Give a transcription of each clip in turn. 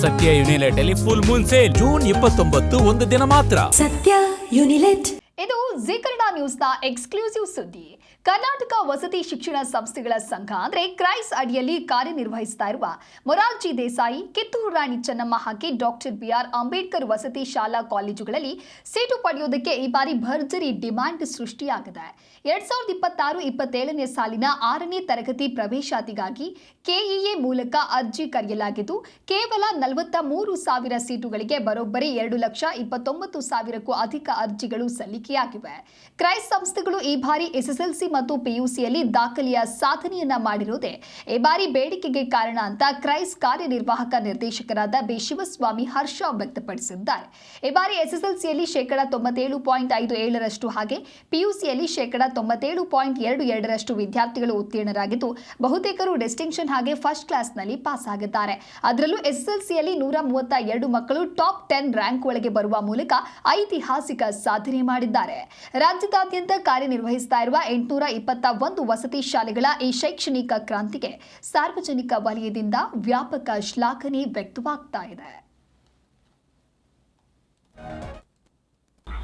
ಸತ್ಯ ಯುನಿಲೆಟ್ ಅಲ್ಲಿ full Moon sale June 29 ಒಂದು ದಿನ ಮಾತ್ರ. ಸತ್ಯ ಯುನಿಲೆಟ್. ಇದು ಜೀ ಕನ್ನಡ ನ್ಯೂಸ್ನ ಎಕ್ಸ್ಕ್ಲೂಸಿವ್ ಸುದ್ದಿ. ಕರ್ನಾಟಕ ವಸತಿ ಶಿಕ್ಷಣ ಸಂಸ್ಥೆಗಳ ಸಂಘ ಅಂದ್ರೆ ಕ್ರೈಸ್ ಅಡಿಯಲ್ಲಿ ಕಾರ್ಯನಿರ್ವಹಿಸ್ತಾ ಇರುವ ಮೊರಾರ್ಜಿ ದೇಸಾಯಿ, ಕಿತ್ತೂರು ರಾಣಿ ಚೆನ್ನಮ್ಮ ಹಾಗೆ ಡಾಕ್ಟರ್ BR ಅಂಬೇಡ್ಕರ್ ವಸತಿ ಶಾಲಾ ಕಾಲೇಜುಗಳಲ್ಲಿ ಸೀಟು ಪಡೆಯೋದಕ್ಕೆ ಈ ಬಾರಿ ಭರ್ಜರಿ ಡಿಮ್ಯಾಂಡ್ ಸೃಷ್ಟಿಯಾಗಿದೆ. 2026-27ನೇ ಸಾಲಿನ 6ನೇ ತರಗತಿ ಪ್ರವೇಶಾತಿಗಾಗಿ KEA ಮೂಲಕ ಅರ್ಜಿ ಕರೆಯಲಾಗಿದ್ದು, ಕೇವಲ 43,000 ಸೀಟುಗಳಿಗೆ ಬರೋಬ್ಬರಿ 2,29,000ಕ್ಕೂ ಅಧಿಕ ಅರ್ಜಿಗಳು ಸಲ್ಲಿಕೆಯಾಗಿವೆ. ಕ್ರೈಸ್ ಸಂಸ್ಥೆಗಳು ಈ ಬಾರಿ SSLC ಮತ್ತು PUCಯಲ್ಲಿ ದಾಖಲೆಯ ಸಾಧನೆಯನ್ನ ಮಾಡಿರುವುದೇ ಈ ಬಾರಿ ಬೇಡಿಕೆಗೆ ಕಾರಣ ಅಂತ ಕ್ರೈಸ್ ಕಾರ್ಯನಿರ್ವಾಹಕ ನಿರ್ದೇಶಕರಾದ ಬಿ ಶಿವಸ್ವಾಮಿ ಹರ್ಷ ವ್ಯಕ್ತಪಡಿಸಿದ್ದಾರೆ. ಈ ಬಾರಿ SSLCಯಲ್ಲಿ 97.57% ಹಾಗೆ PUCಯಲ್ಲಿ 97.22% ವಿದ್ಯಾರ್ಥಿಗಳು ಉತ್ತೀರ್ಣರಾಗಿದ್ದು, ಬಹುತೇಕರು ಡಿಸ್ಟಿಂಕ್ಷನ್ ಹಾಗೆ ಫಸ್ಟ್ ಕ್ಲಾಸ್ನಲ್ಲಿ ಪಾಸ್ ಆಗಿದ್ದಾರೆ. ಅದರಲ್ಲೂ SSLCಯಲ್ಲಿ 132 ಮಕ್ಕಳು ಟಾಪ್ 10 ರ್ಯಾಂಕ್ ಒಳಗೆ ಬರುವ ಮೂಲಕ ಐತಿಹಾಸಿಕ ಸಾಧನೆ ಮಾಡಿದ್ದಾರೆ. ರಾಜ್ಯದಾದ್ಯಂತ ಕಾರ್ಯನಿರ್ವಹಿಸ್ತಾ ಇರುವ 821 ವಸತಿ ಶಾಲೆಗಳ ಈ ಶೈಕ್ಷಣಿಕ ಕ್ರಾಂತಿಗೆ ಸಾರ್ವಜನಿಕ ವಲಯದಿಂದ ವ್ಯಾಪಕ ಶ್ಲಾಘನೆ ವ್ಯಕ್ತವಾಗ್ತಾ ಇದೆ.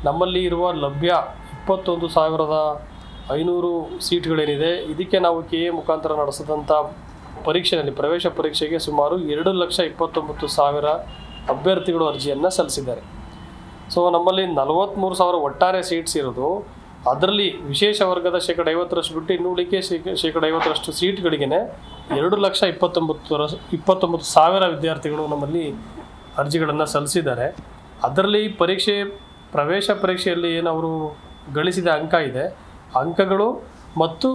ನಮ್ಮಲ್ಲಿ ಇರುವ ಲಭ್ಯ 21,500 ಸೀಟ್ಗಳೇನಿದೆ, ಇದಕ್ಕೆ ನಾವು KEA ಮುಖಾಂತರ ನಡೆಸಿದಂಥ ಪರೀಕ್ಷೆಯಲ್ಲಿ ಪ್ರವೇಶ ಪರೀಕ್ಷೆಗೆ ಸುಮಾರು 2,29,000 ಅಭ್ಯರ್ಥಿಗಳು ಅರ್ಜಿಯನ್ನು ಸಲ್ಲಿಸಿದ್ದಾರೆ. ಸೊ ನಮ್ಮಲ್ಲಿ 43,000 ಒಟ್ಟಾರೆ ಸೀಟ್ಸ್ ಇರೋದು. ಅದರಲ್ಲಿ ವಿಶೇಷ ವರ್ಗದ 50% ಬಿಟ್ಟು ಇನ್ನು ಉಳಿಕೆ 50% ಸೀಟ್ಗಳಿಗೇ 2,29,000 ವಿದ್ಯಾರ್ಥಿಗಳು ನಮ್ಮಲ್ಲಿ ಅರ್ಜಿಗಳನ್ನು ಸಲ್ಲಿಸಿದ್ದಾರೆ. ಅದರಲ್ಲಿ ಪ್ರವೇಶ ಪರೀಕ್ಷೆಯಲ್ಲಿ ಏನು ಅವರು ಗಳಿಸಿದ ಅಂಕ ಇದೆ, ಅಂಕಗಳು ಮತ್ತು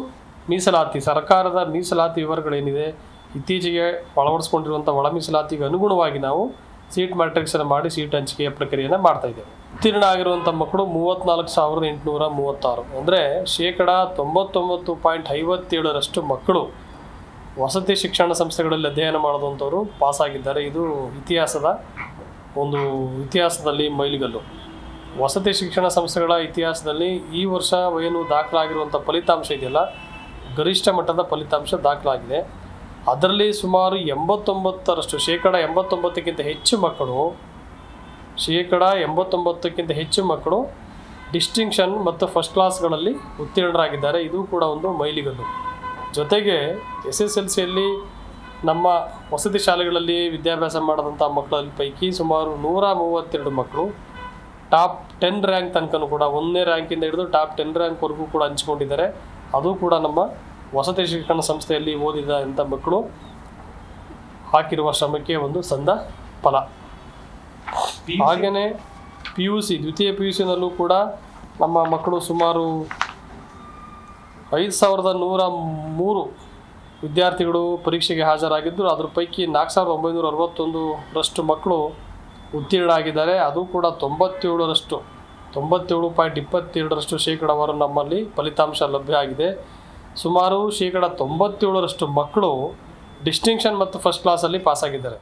ಮೀಸಲಾತಿ, ಸರ್ಕಾರದ ಮೀಸಲಾತಿ ವಿವರಗಳೇನಿದೆ, ಇತ್ತೀಚೆಗೆ ಅಳವಡಿಸ್ಕೊಂಡಿರುವಂಥ ಒಳ ಮೀಸಲಾತಿಗೆ ಅನುಗುಣವಾಗಿ ನಾವು ಸೀಟ್ ಮ್ಯಾಟ್ರಿಕ್ಸನ್ನು ಮಾಡಿ ಸೀಟ್ ಹಂಚಿಕೆಯ ಪ್ರಕ್ರಿಯೆಯನ್ನು ಮಾಡ್ತಾಯಿದ್ದೇವೆ. ಉತ್ತೀರ್ಣ ಆಗಿರುವಂಥ ಮಕ್ಕಳು 34,836, ಅಂದರೆ 99.57% ಮಕ್ಕಳು ವಸತಿ ಶಿಕ್ಷಣ ಸಂಸ್ಥೆಗಳಲ್ಲಿ ಅಧ್ಯಯನ ಮಾಡಿದಂಥವರು ಪಾಸಾಗಿದ್ದಾರೆ. ಇದು ಇತಿಹಾಸದಲ್ಲಿ ಮೈಲಿಗಲ್ಲು. ವಸತಿ ಶಿಕ್ಷಣ ಸಂಸ್ಥೆಗಳ ಇತಿಹಾಸದಲ್ಲಿ ಈ ವರ್ಷ ಏನು ದಾಖಲಾಗಿರುವಂಥ ಫಲಿತಾಂಶ ಇದೆಯಲ್ಲ, ಗರಿಷ್ಠ ಮಟ್ಟದ ಫಲಿತಾಂಶ ದಾಖಲಾಗಿದೆ. ಅದರಲ್ಲಿ ಸುಮಾರು 89%, 89%ಕ್ಕಿಂತ ಹೆಚ್ಚು ಮಕ್ಕಳು ಡಿಸ್ಟಿಂಕ್ಷನ್ ಮತ್ತು ಫಸ್ಟ್ ಕ್ಲಾಸ್ಗಳಲ್ಲಿ ಉತ್ತೀರ್ಣರಾಗಿದ್ದಾರೆ. ಇದು ಕೂಡ ಒಂದು ಮೈಲಿಗಲ್ಲು. ಜೊತೆಗೆ SSLCಯಲ್ಲಿ ನಮ್ಮ ವಸತಿ ಶಾಲೆಗಳಲ್ಲಿ ವಿದ್ಯಾಭ್ಯಾಸ ಮಾಡಿದಂಥ ಮಕ್ಕಳ ಪೈಕಿ ಸುಮಾರು 132 ಮಕ್ಕಳು ಟಾಪ್ 10 ರ್ಯಾಂಕ್ ತನಕನೂ ಕೂಡ 1ನೇ ರ್ಯಾಂಕಿಂದ ಹಿಡಿದು ಟಾಪ್ 10 ರ್ಯಾಂಕ್ವರೆಗೂ ಕೂಡ ಹಂಚಿಕೊಂಡಿದ್ದಾರೆ. ಅದು ಕೂಡ ನಮ್ಮ ವಸತಿ ಶಿಕ್ಷಣ ಸಂಸ್ಥೆಯಲ್ಲಿ ಓದಿದ ಇಂಥ ಮಕ್ಕಳು ಹಾಕಿರುವ ಶ್ರಮಕ್ಕೆ ಒಂದು ಸಂದ ಫಲ. ಹಾಗೆಯೇ PUC ದ್ವಿತೀಯ PUCನಲ್ಲೂ ಕೂಡ ನಮ್ಮ ಮಕ್ಕಳು ಸುಮಾರು 5,103 ವಿದ್ಯಾರ್ಥಿಗಳು ಪರೀಕ್ಷೆಗೆ ಹಾಜರಾಗಿದ್ದರು. ಅದ್ರ ಪೈಕಿ 4,961 ಮಕ್ಕಳು ಉತ್ತೀರ್ಣ ಆಗಿದ್ದಾರೆ. ಅದು ಕೂಡ 97.22% ನಮ್ಮಲ್ಲಿ ಫಲಿತಾಂಶ ಲಭ್ಯ ಆಗಿದೆ. ಸುಮಾರು 97% ಮಕ್ಕಳು ಡಿಸ್ಟಿಂಕ್ಷನ್ ಮತ್ತು ಫಸ್ಟ್ ಕ್ಲಾಸಲ್ಲಿ ಪಾಸಾಗಿದ್ದಾರೆ.